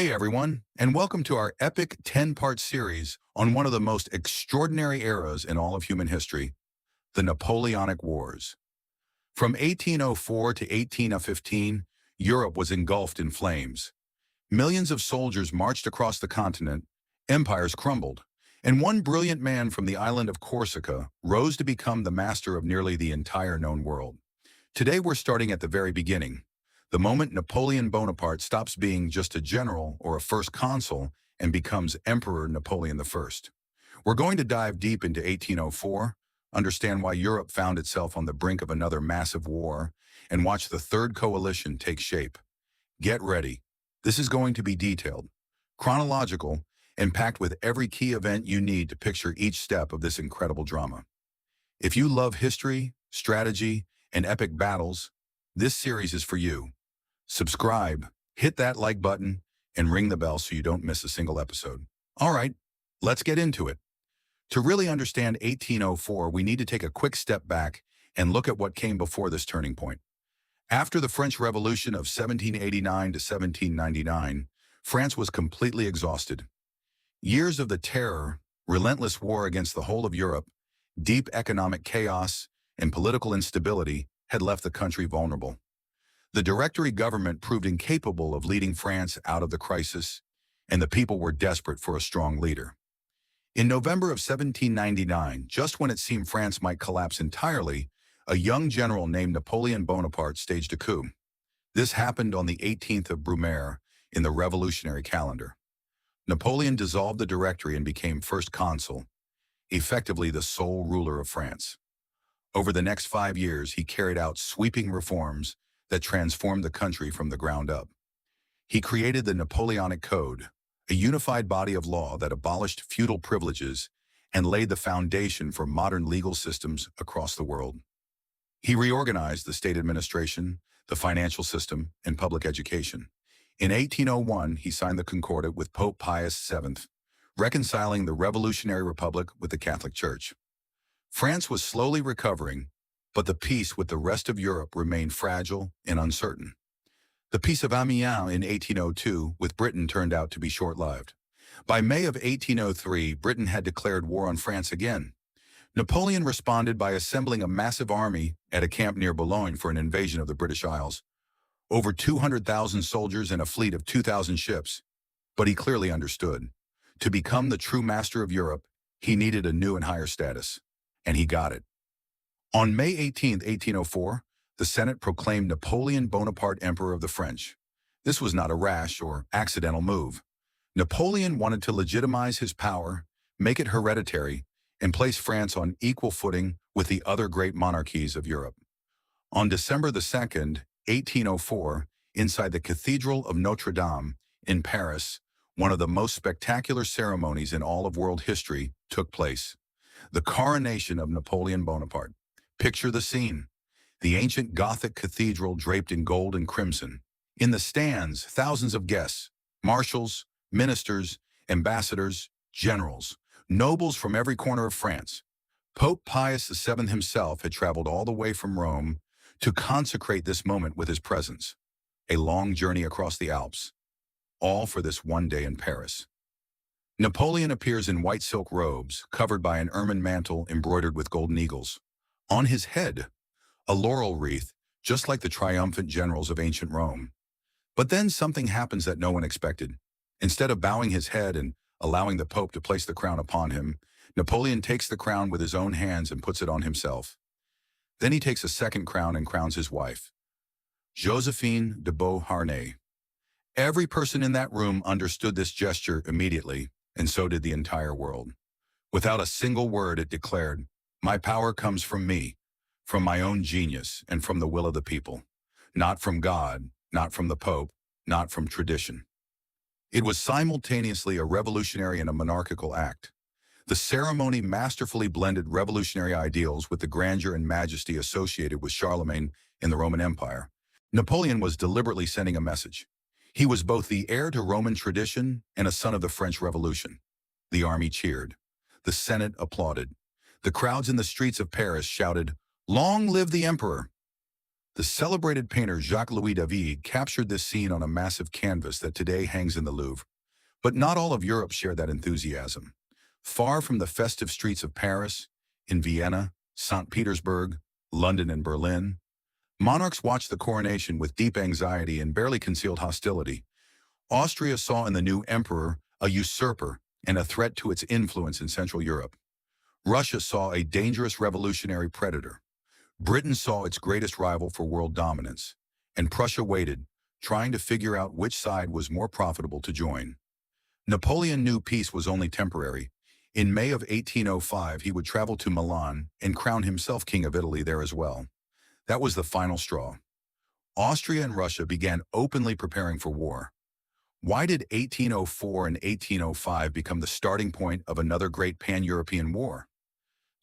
Hey everyone, and welcome to our epic 10-part series on one of the most extraordinary eras in all of human history, the Napoleonic Wars. From 1804 to 1815, Europe was engulfed in flames. Millions of soldiers marched across the continent, empires crumbled, and one brilliant man from the island of Corsica rose to become the master of nearly the entire known world. Today we're starting at the very beginning, the moment Napoleon Bonaparte stops being just a general or a first consul and becomes Emperor Napoleon I. We're going to dive deep into 1804, understand why Europe found itself on the brink of another massive war, and watch the Third Coalition take shape. Get ready. This is going to be detailed, chronological, and packed with every key event you need to picture each step of this incredible drama. If you love history, strategy, and epic battles, this series is for you. Subscribe, hit that like button, and ring the bell so you don't miss a single episode. All right, let's get into it. To really understand 1804, we need to take a quick step back and look at what came before this turning point. After the French Revolution of 1789 to 1799, France was completely exhausted. Years of the terror, relentless war against the whole of Europe, deep economic chaos, and political instability had left the country vulnerable. The Directory government proved incapable of leading France out of the crisis, and the people were desperate for a strong leader. In November of 1799, just when it seemed France might collapse entirely, a young general named Napoleon Bonaparte staged a coup. This happened on the 18th of Brumaire in the revolutionary calendar. Napoleon dissolved the Directory and became First Consul, effectively the sole ruler of France. Over the next 5 years, he carried out sweeping reforms that transformed the country from the ground up. He created the Napoleonic Code, a unified body of law that abolished feudal privileges and laid the foundation for modern legal systems across the world. He reorganized the state administration, the financial system, and public education. In 1801, he signed the Concordat with Pope Pius VII, reconciling the revolutionary republic with the Catholic Church. France was slowly recovering, but the peace with the rest of Europe remained fragile and uncertain. The Peace of Amiens in 1802 with Britain turned out to be short-lived. By May of 1803, Britain had declared war on France again. Napoleon responded by assembling a massive army at a camp near Boulogne for an invasion of the British Isles. Over 200,000 soldiers and a fleet of 2,000 ships. But he clearly understood. To become the true master of Europe, he needed a new and higher status. And he got it. On May 18, 1804, the Senate proclaimed Napoleon Bonaparte Emperor of the French. This was not a rash or accidental move. Napoleon wanted to legitimize his power, make it hereditary, and place France on equal footing with the other great monarchies of Europe. On December 2nd, 1804, inside the Cathedral of Notre Dame in Paris, one of the most spectacular ceremonies in all of world history took place: the coronation of Napoleon Bonaparte. Picture the scene. The ancient Gothic cathedral draped in gold and crimson. In the stands, thousands of guests, marshals, ministers, ambassadors, generals, nobles from every corner of France. Pope Pius VII himself had traveled all the way from Rome to consecrate this moment with his presence. A long journey across the Alps, all for this one day in Paris. Napoleon appears in white silk robes, covered by an ermine mantle embroidered with golden eagles. On his head, a laurel wreath, just like the triumphant generals of ancient Rome. But then something happens that no one expected. Instead of bowing his head and allowing the Pope to place the crown upon him, Napoleon takes the crown with his own hands and puts it on himself. Then he takes a second crown and crowns his wife, Josephine de Beauharnais. Every person in that room understood this gesture immediately, and so did the entire world. Without a single word, it declared, "My power comes from me, from my own genius, and from the will of the people. Not from God, not from the Pope, not from tradition." It was simultaneously a revolutionary and a monarchical act. The ceremony masterfully blended revolutionary ideals with the grandeur and majesty associated with Charlemagne in the Roman Empire. Napoleon was deliberately sending a message. He was both the heir to Roman tradition and a son of the French Revolution. The army cheered. The Senate applauded. The crowds in the streets of Paris shouted, "Long live the Emperor!" The celebrated painter Jacques-Louis David captured this scene on a massive canvas that today hangs in the Louvre. But not all of Europe shared that enthusiasm. Far from the festive streets of Paris, in Vienna, St. Petersburg, London, and Berlin, monarchs watched the coronation with deep anxiety and barely concealed hostility. Austria saw in the new emperor a usurper and a threat to its influence in Central Europe. Russia saw a dangerous revolutionary predator. Britain saw its greatest rival for world dominance. And Prussia waited, trying to figure out which side was more profitable to join. Napoleon knew peace was only temporary. In May of 1805, he would travel to Milan and crown himself King of Italy there as well. That was the final straw. Austria and Russia began openly preparing for war. Why did 1804 and 1805 become the starting point of another great pan-European war?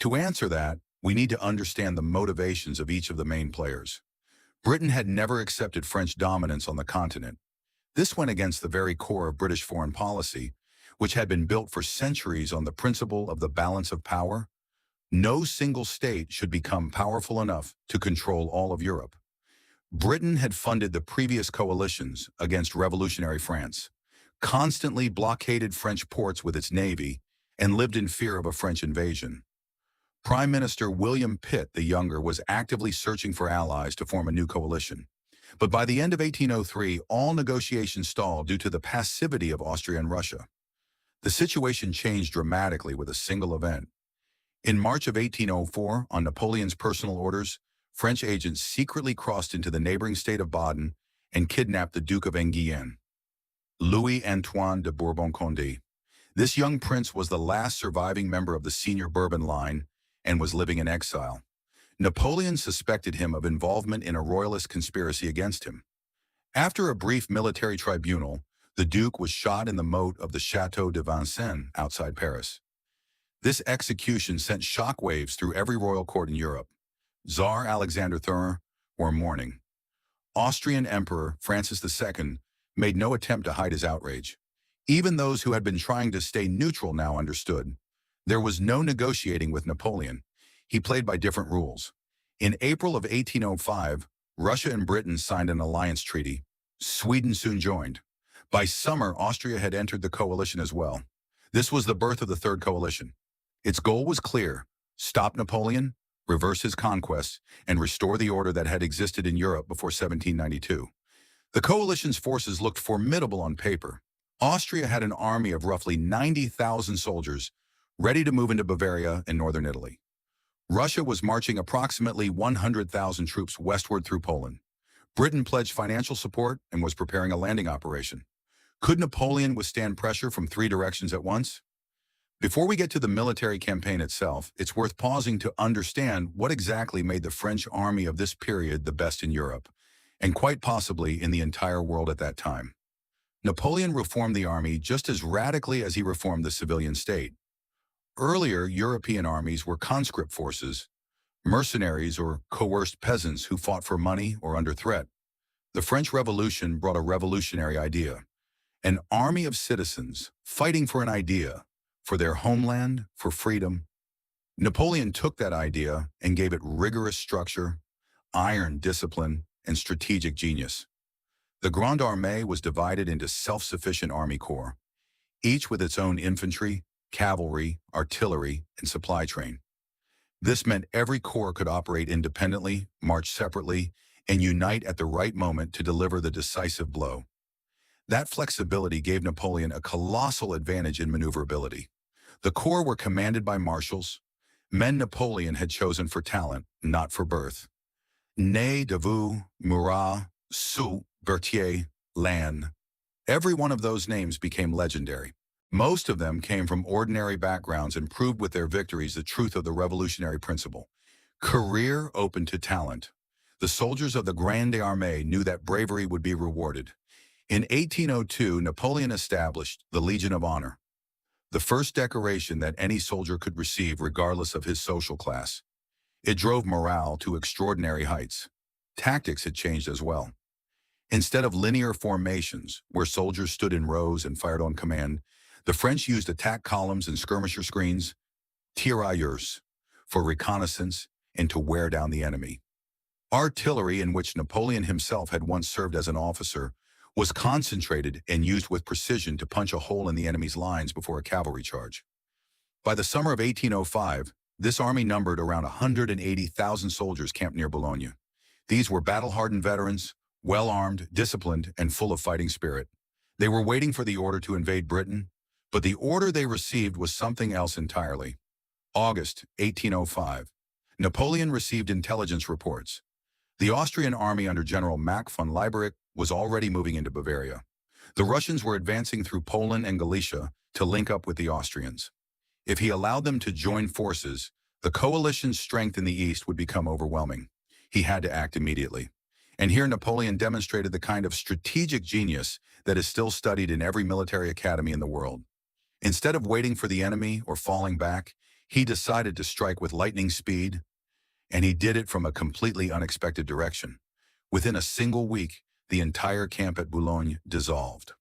To answer that, we need to understand the motivations of each of the main players. Britain had never accepted French dominance on the continent. This went against the very core of British foreign policy, which had been built for centuries on the principle of the balance of power. No single state should become powerful enough to control all of Europe. Britain had funded the previous coalitions against revolutionary France, constantly blockaded French ports with its navy, and lived in fear of a French invasion. Prime Minister William Pitt the Younger was actively searching for allies to form a new coalition. But by the end of 1803, all negotiations stalled due to the passivity of Austria and Russia. The situation changed dramatically with a single event. In March of 1804, on Napoleon's personal orders, French agents secretly crossed into the neighboring state of Baden and kidnapped the Duke of Enghien, Louis-Antoine de Bourbon-Condé. This young prince was the last surviving member of the senior Bourbon line and was living in exile. Napoleon suspected him of involvement in a royalist conspiracy against him. After a brief military tribunal, the Duke was shot in the moat of the Château de Vincennes outside Paris. This execution sent shockwaves through every royal court in Europe. Tsar Alexander III were mourning. Austrian Emperor Francis II made no attempt to hide his outrage. Even those who had been trying to stay neutral now understood. There was no negotiating with Napoleon. He played by different rules. In April of 1805, Russia and Britain signed an alliance treaty. Sweden soon joined. By summer, Austria had entered the coalition as well. This was the birth of the Third Coalition. Its goal was clear: stop Napoleon, reverse his conquests, and restore the order that had existed in Europe before 1792. The coalition's forces looked formidable on paper. Austria had an army of roughly 90,000 soldiers ready to move into Bavaria and northern Italy. Russia was marching approximately 100,000 troops westward through Poland. Britain pledged financial support and was preparing a landing operation. Could Napoleon withstand pressure from three directions at once? Before we get to the military campaign itself, it's worth pausing to understand what exactly made the French army of this period the best in Europe, and quite possibly in the entire world at that time. Napoleon reformed the army just as radically as he reformed the civilian state. Earlier European armies were conscript forces, mercenaries or coerced peasants who fought for money or under threat. The French Revolution brought a revolutionary idea: an army of citizens fighting for an idea, for their homeland, for freedom. Napoleon took that idea and gave it rigorous structure, iron discipline, and strategic genius. The Grande Armée was divided into self-sufficient army corps, each with its own infantry, cavalry, artillery, and supply train. This meant every corps could operate independently, march separately, and unite at the right moment to deliver the decisive blow. That flexibility gave Napoleon a colossal advantage in maneuverability. The corps were commanded by marshals, men Napoleon had chosen for talent, not for birth. Ney, Davout, Murat, Soult, Berthier, Lannes. Every one of those names became legendary. Most of them came from ordinary backgrounds and proved with their victories the truth of the revolutionary principle. Career open to talent. The soldiers of the Grande Armée knew that bravery would be rewarded. In 1802, Napoleon established the Legion of Honor, the first decoration that any soldier could receive regardless of his social class. It drove morale to extraordinary heights. Tactics had changed as well. Instead of linear formations, where soldiers stood in rows and fired on command, the French used attack columns and skirmisher screens, tirailleurs, for reconnaissance and to wear down the enemy. Artillery, in which Napoleon himself had once served as an officer, was concentrated and used with precision to punch a hole in the enemy's lines before a cavalry charge. By the summer of 1805, this army numbered around 180,000 soldiers camped near Boulogne. These were battle-hardened veterans, well-armed, disciplined, and full of fighting spirit. They were waiting for the order to invade Britain, but the order they received was something else entirely. August 1805. Napoleon received intelligence reports. The Austrian army under General Mack von Lieberich was already moving into Bavaria. The Russians were advancing through Poland and Galicia to link up with the Austrians. If he allowed them to join forces, the coalition's strength in the east would become overwhelming. He had to act immediately. And here Napoleon demonstrated the kind of strategic genius that is still studied in every military academy in the world. Instead of waiting for the enemy or falling back, he decided to strike with lightning speed, and he did it from a completely unexpected direction. Within a single week, the entire camp at Boulogne dissolved.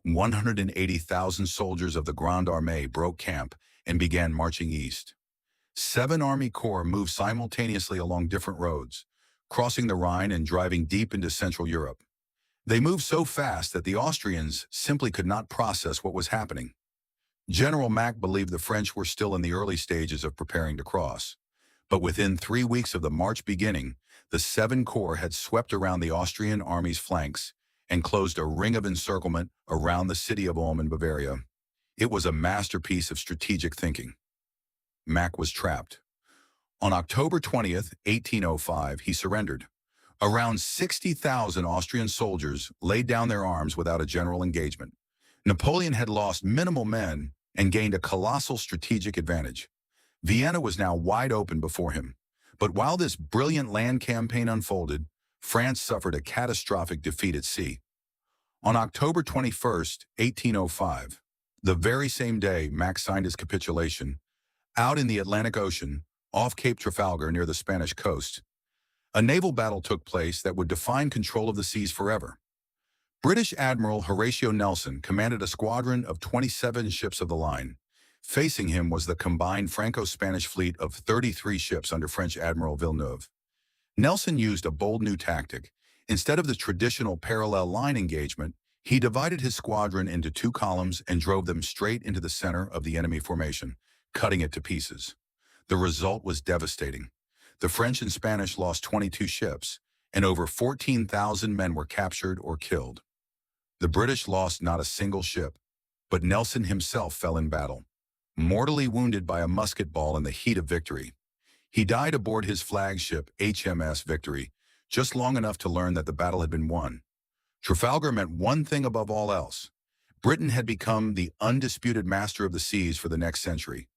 180,000 soldiers of the Grande Armée broke camp and began marching east. 7 army corps moved simultaneously along different roads, crossing the Rhine and driving deep into Central Europe. They moved so fast that the Austrians simply could not process what was happening. General Mack believed the French were still in the early stages of preparing to cross. But within 3 weeks of the march beginning, the 7 corps had swept around the Austrian army's flanks and closed a ring of encirclement around the city of Ulm in Bavaria. It was a masterpiece of strategic thinking. Mack was trapped. On October 20th, 1805, he surrendered. Around 60,000 Austrian soldiers laid down their arms without a general engagement. Napoleon had lost minimal men and gained a colossal strategic advantage. Vienna was now wide open before him. But while this brilliant land campaign unfolded, France suffered a catastrophic defeat at sea. On October 21st, 1805, the very same day Mack signed his capitulation, out in the Atlantic Ocean, off Cape Trafalgar near the Spanish coast, a naval battle took place that would define control of the seas forever. British Admiral Horatio Nelson commanded a squadron of 27 ships of the line. Facing him was the combined Franco-Spanish fleet of 33 ships under French Admiral Villeneuve. Nelson used a bold new tactic. Instead of the traditional parallel line engagement, he divided his squadron into 2 columns and drove them straight into the center of the enemy formation, cutting it to pieces. The result was devastating. The French and Spanish lost 22 ships, and over 14,000 men were captured or killed. The British lost not a single ship, but Nelson himself fell in battle, mortally wounded by a musket ball in the heat of victory. He died aboard his flagship, HMS Victory, just long enough to learn that the battle had been won. Trafalgar meant one thing above all else. Britain had become the undisputed master of the seas for the next century.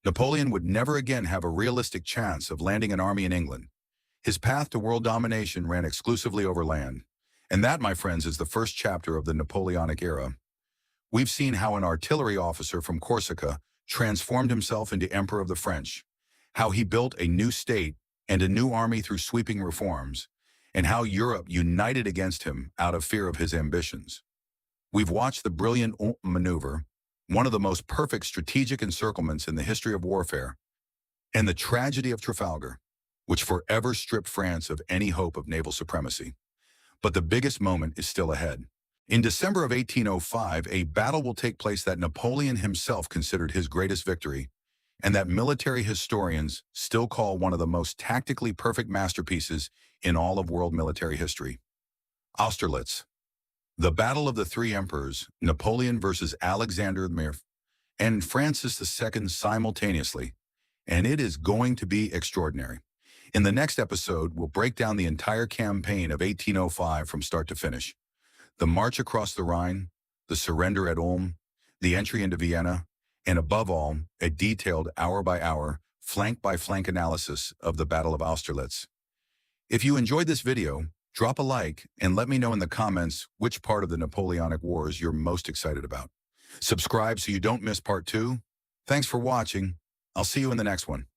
Napoleon would never again have a realistic chance of landing an army in England. His path to world domination ran exclusively over land. And that, my friends, is the first chapter of the Napoleonic era. We've seen how an artillery officer from Corsica transformed himself into Emperor of the French, how he built a new state and a new army through sweeping reforms, and how Europe united against him out of fear of his ambitions. We've watched the brilliant Ulm maneuver, one of the most perfect strategic encirclements in the history of warfare, and the tragedy of Trafalgar, which forever stripped France of any hope of naval supremacy. But the biggest moment is still ahead. In December of 1805, a battle will take place that Napoleon himself considered his greatest victory, and that military historians still call one of the most tactically perfect masterpieces in all of world military history. Austerlitz. The Battle of the Three Emperors, Napoleon versus Alexander the and Francis II simultaneously, and it is going to be extraordinary. In the next episode, we'll break down the entire campaign of 1805 from start to finish. The march across the Rhine, the surrender at Ulm, the entry into Vienna, and above all, a detailed hour-by-hour, flank-by-flank analysis of the Battle of Austerlitz. If you enjoyed this video, drop a like and let me know in the comments which part of the Napoleonic Wars you're most excited about. Subscribe so you don't miss part 2. Thanks for watching. I'll see you in the next one.